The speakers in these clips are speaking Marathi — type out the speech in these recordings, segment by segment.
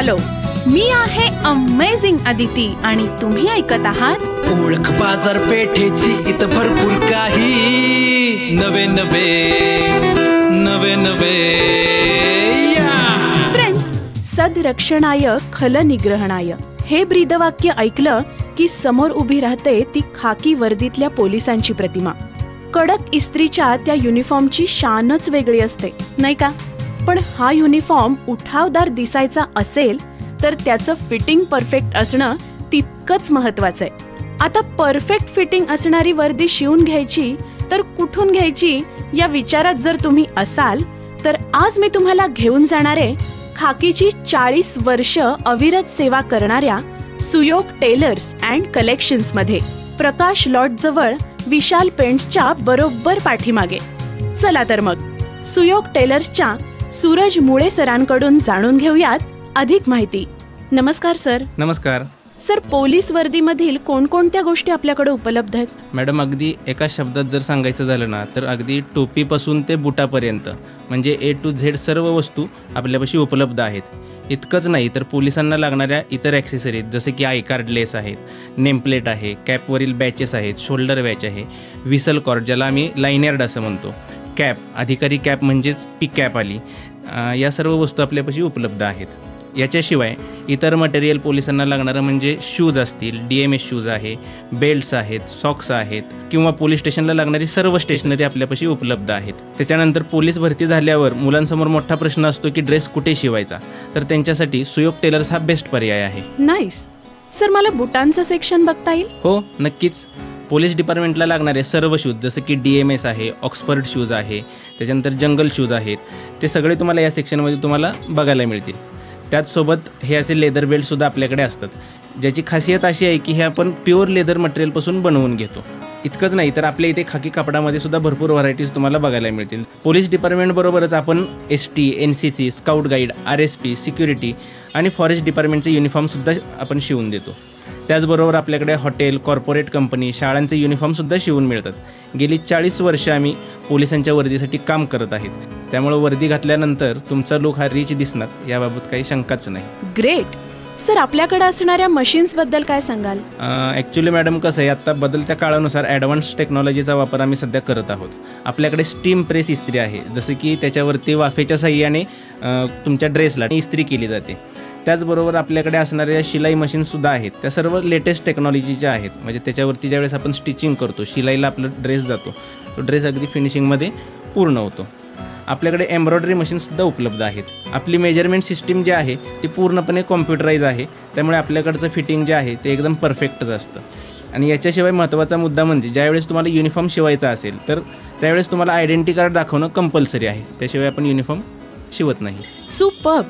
हॅलो, मी आहे अमेझिंग अदिती आणि तुम्ही ऐकत आहात ओळख बाजारपेठेची इथं भरपूर काही नवे नवे फ्रेंड्स. सदरक्षणाय खल निग्रहणाय हे ब्रीदवाक्य ऐकलं की समोर उभी राहते ती खाकी वर्दीतल्या पोलिसांची प्रतिमा. कडक इस्त्रीच्या त्या युनिफॉर्मची शानच वेगळी असते, नाही का? पण हा युनिफॉर्म उठावदार दिसायचा असेल तर त्याचं फिटिंग परफेक्ट असणं तितकंच महत्वाचं आहे. आता परफेक्ट फिटिंग असणारी वर्दी शिवून घ्यायची तर कुठून घ्यायची या विचारात जर तुम्ही असाल तर आज मी तुम्हाला घेऊन जाणारे खाकीची 40 वर्ष अविरत सेवा करणाऱ्या सुयोग टेलर्स अँड कलेक्शन्स मध्ये, प्रकाश लॉट जवळ विशाल पेंट्सच्या बरोबर पाठीमागे. चला तर मग सुयोग टेलर्सच्या सूरज मुळे सरांकडून जाणून घेऊयात अधिक माहिती. नमस्कार सर. नमस्कार सर, पोलीस वर्दीमधील कोणकोणत्या गोष्टी आपल्याकडे उपलब्ध आहेत? मॅडम, अगदी एका शब्दात जर सांगायचं झालं ना तर अगदी टोपीपासून ते बुटापर्यंत म्हणजे A to Z सर्व वस्तू आपल्यापाशी उपलब्ध आहेत. इतकंच नाही तर पोलिसांना लागणाऱ्या इतर ॲक्सेसरीज जसे की आय कार्ड लेस आहेत, नेमप्लेट आहे, कॅपवरील बॅचेस आहेत, शोल्डर बॅच आहे, व्हिसल कॉर्ड ज्याला आम्ही लाईनयार्ड असं म्हणतो, कॅप, अधिकारी कॅप म्हणजेच पी कॅप आली, या सर्व वस्तू आपल्यापाशी उपलब्ध आहेत. याच्याशिवाय इतर मटेरियल पोलिसांना लागणारं म्हणजे शूज असतील, DMS शूज आहे, बेल्ट्स आहेत, सॉक्स आहेत किंवा पोलीस स्टेशनला लागणारी सर्व स्टेशनरी आपल्यापाशी उपलब्ध आहेत. त्याच्यानंतर पोलीस भरती झाल्यावर मुलांसमोर मोठा प्रश्न असतो की ड्रेस कुठे शिवायचा, तर त्यांच्यासाठी सुयोग टेलर्स हा बेस्ट पर्याय आहे. नाईस. सर, मला बुटांचं सेक्शन बघता येईल? हो, नक्कीच. पोलीस डिपार्टमेंटला लागणारे सर्व शूज जसं की DMS आहे, ऑक्सफर्ड शूज आहे, त्याच्यानंतर जंगल शूज आहेत, ते सगळे तुम्हाला या सेक्शनमध्ये तुम्हाला बघायला मिळतील. त्याचसोबत हे असे लेदर बेल्टसुद्धा आपल्याकडे असतात, ज्याची खासियत अशी आहे की हे आपण प्युअर लेदर मटेरियलपासून बनवून घेतो. इतकंच नाही तर आपल्या इथे खाकी कपडामध्ये सुद्धा भरपूर व्हरायटीज तुम्हाला बघायला मिळतील. पोलीस डिपार्टमेंटबरोबरच आपण ST, NCC, scout guide, RSP, security आणि फॉरेस्ट डिपार्टमेंटचे युनिफॉर्मसुद्धा आपण शिवून देतो. त्याचबरोबर आपल्याकडे हॉटेल, कॉर्पोरेट कंपनी, शाळांचे युनिफॉर्मसुद्धा शिवून मिळतात. गेली 40 वर्ष आम्ही पोलिसांच्या वर्दीसाठी काम करत आहेत, त्यामुळे वर्दी घातल्यानंतर तुमचा लुक हा रिच दिसणार, याबाबत काही शंकाच नाही. ग्रेट. सर, आपल्याकडे असणाऱ्या मशीन्सबद्दल काय सांगाल? ॲक्च्युली मॅडम, कसं आहे, आत्ता बदलत्या काळानुसार ॲडव्हान्स टेक्नॉलॉजीचा वापर आम्ही सध्या करत आहोत. आपल्याकडे स्टीम प्रेस इस्त्री आहे, जसं की त्याच्यावरती वाफेच्या साह्याने तुमच्या ड्रेसला इस्त्री केली जाते. त्याचबरोबर आपल्याकडे असणाऱ्या शिलाई मशीनसुद्धा आहेत, त्या सर्व लेटेस्ट टेक्नॉलॉजीच्या आहेत. म्हणजे त्याच्यावरती ज्यावेळेस आपण स्टिचिंग करतो, शिलाईला आपला ड्रेस जातो, तो ड्रेस अगदी फिनिशिंगमध्ये पूर्ण होतो. आपल्याकडे एम्ब्रॉयडरी मशीनसुद्धा उपलब्ध आहेत. आपली मेजरमेंट सिस्टीम जी आहे ती पूर्णपणे कॉम्प्युटराईज आहे, त्यामुळे आपल्याकडचं फिटिंग जे आहे ते एकदम परफेक्टच असतं. आणि याच्याशिवाय महत्त्वाचा मुद्दा म्हणजे ज्यावेळेस तुम्हाला युनिफॉर्म शिवायचा असेल तर त्यावेळेस तुम्हाला आयडेंटिटी कार्ड दाखवणं कंपल्सरी आहे, त्याशिवाय आपण युनिफॉर्म शिवत नाही. सुपर्ब.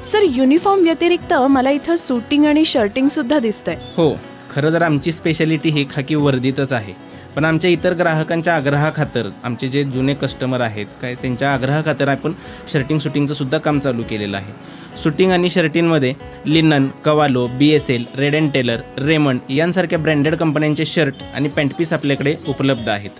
सर, युनिफॉर्म व्यतिरिक्त मला इथं शूटिंग आणि शर्टिंग सुद्धा दिसतंय. हो, खरं तर आमची स्पेशालिटी ही खाकी वर्दीतच आहे, पण आमच्या इतर ग्राहकांच्या आग्रहाखातर, आमचे जे जुने कस्टमर आहेत काय, त्यांच्या आग्रहाखातर आपण शूटिंगचं सुद्धा काम चालू केलेलं आहे. शूटिंग आणि शर्टिंगमध्ये linen, Cavallo, BSL, Reid and Taylor, Raymond यांसारख्या ब्रँडेड कंपन्यांचे शर्ट आणि पॅन्टपीस आपल्याकडे उपलब्ध आहेत.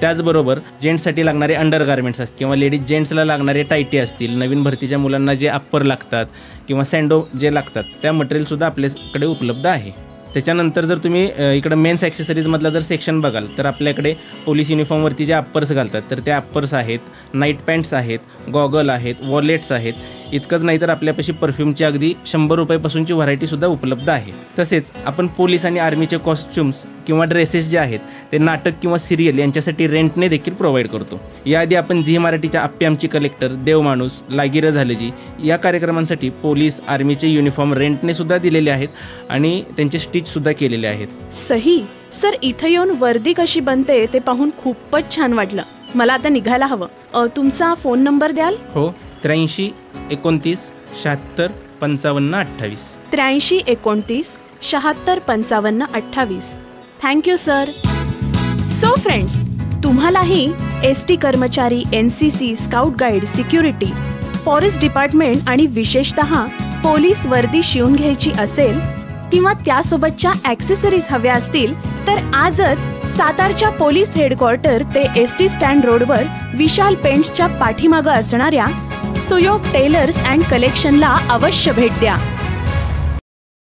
त्याचबरोबर जेंट्ससाठी लागणारे अंडर गार्मेंट्स असतील किंवा लेडीज जेंट्सला लागणारे टायटी असतील, नवीन भरतीच्या मुलांना जे अप्पर लागतात किंवा सँडो जे लागतात, त्या मटेरियलसुद्धा आपल्याकडे उपलब्ध आहे. त्याच्यानंतर जर तुम्ही इकडं मेन्स ॲक्सेसरीजमधला जर सेक्शन बघाल तर आपल्याकडे पोलीस युनिफॉर्मवरती जे अप्पर्स घालतात तर त्या अप्पर्स आहेत, नाईट पॅन्ट्स आहेत, गॉगल आहेत, वॉलेट्स आहेत. इतकंच नाही तर आपल्यापाशी परफ्यूमची अगदी 100 रुपयापासूनची व्हरायटीसुद्धा उपलब्ध आहे. तसेच आपण पोलीस आणि आर्मीचे कॉस्ट्युम्स किंवा ड्रेसेस जे आहेत ते नाटक किंवा सिरियल यांच्यासाठी रेंटने देखील प्रोव्हाइड करतो. याआधी आपण झी मराठीच्या आप्पे आमची कलेक्टर, देवमाणूस, लागिरं झालं जी या कार्यक्रमांसाठी पोलीस आर्मीचे युनिफॉर्म रेंटने सुद्धा दिलेले आहेत आणि त्यांचे स्टिचसुद्धा केलेले आहेत. सही. सर, इथं येऊन वर्दी कशी बनते ते पाहून खूपच छान वाटलं. मला आता निघायला हवं. तुमचा फोन नंबर द्याल? हो, 83 29 76 55 28. 83 29 76 55 28. Thank you sir. सो फ्रेंड्स, तुम्हालाही ST कर्मचारी, NCC, scout guide, security, forest department आणि विशेषतः पोलीस वर्दी शिवून घ्यायची असेल किंवा त्यासोबतच्या ॲक्सेसरीज हव्या असतील तर आजच सातारच्या पोलीस हेडक्वार्टर ते ST स्टँड रोडवर विशाल पेंट्सच्या पाठीमागं असणाऱ्या सुयोग टेलर्स अँड कलेक्शनला अवश्य भेट द्या.